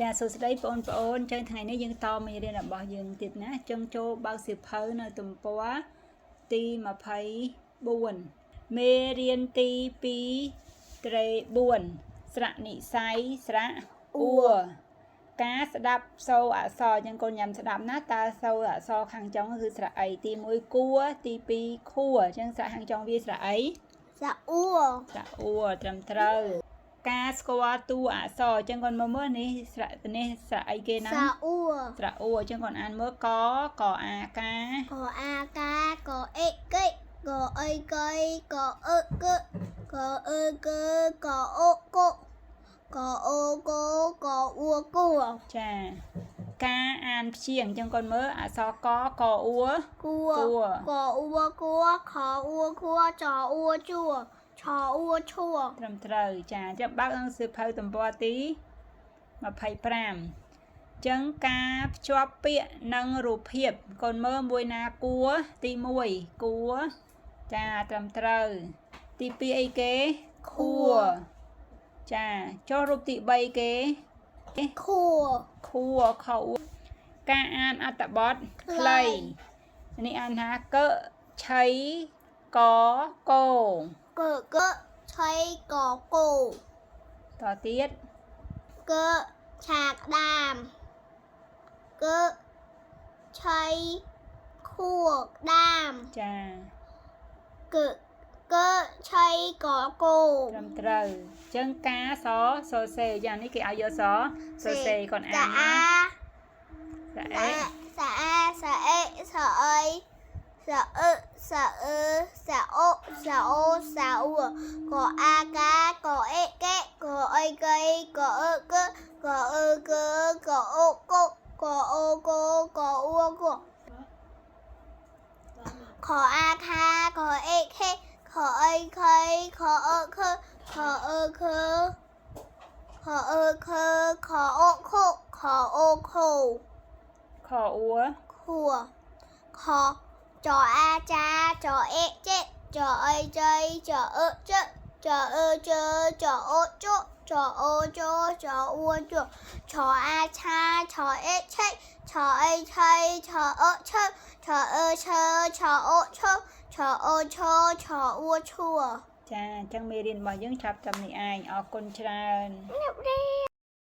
ចាសួស្តីបងប្អូនចឹងថ្ងៃនេះយើងតមេរៀនរបស់យើងទៀតណាចឹងចូលបើកសៀវភៅនៅទំព័រទី24មេរៀនទី2ត្រេ4ស្រៈនិស័យស្រៈអ៊ូការស្ដាប់សូរអក្សរចឹងកូនញ៉ាំស្ដាប់ណាតើសូរអក្សរខាងចុងគឺស្រៈអីទី1គួរទី2ខួរចឹងស្រៈខាងចុងវាស្រៈអីស្រៈអ៊ូស្រៈអ៊ូត្រឹមត្រូវការស្គាល់តួអក្សរអញ្ចឹងគាត់មើលនេះស្រៈអីគេណាស្រៈអ៊ូអញ្ចឹងគាត់អានមើលកអាកាកអាកាកអេកេកអីកៃកអឺកកអឺកកអូកកអូកកអ៊ូគួចាការអានព្យាង្គអញ្ចឹងគាត់មើលអក្សរកអ៊ូគួកអ៊ូគួខអ៊ូខួចអ៊ូជួឆអ៊ូឈួត្រឹមត្រូវចាចាំបើកក្នុងសៀវភៅទំព័រទី25ចឹងការភ្ជាប់ពាក្យនិងរូបភាពកូនមើលមួយណាគួរទី1គួរចាត្រឹមត្រូវទី2អីគេខួចាចុះរូបទី3គេខួខអ៊ូការអានអត្ថបទខ្លីនេះអានថាកឆៃកកោកឆៃកគោតទៀតកឆាក្ដាមកឆៃខួក្ដាមចាកឆៃកគោត្រឹមត្រូវចឹងការសរសេរយ៉ាងនេះគេឲ្យយកសរសេរគាត់អានណាសអេសអេសអីសអឺសអឺសអូសអូសអ៊ូកអាកាកអេកេកអីកៃកអឺកកអឺកកអូកកអូកកអ៊ូកខអាខាកអេខេខអីខៃខអឺខខអឺខខអឺខខអូខខអូខខអ៊ូខួខចអាចាចអេចេចអីចៃចអឺចចអឺចចអូចចអូចចអ៊ូចឆអាឆាឆអេឆៃឆអីឆៃឆអឺឆឆអឺឆឆអូឆឆអូឆឆអ៊ូឈួចាអញ្ចឹងមេរៀនរបស់យើងចាប់ត្រឹមនេះឯងអរគុណច្រើនញ៉ាំរៀន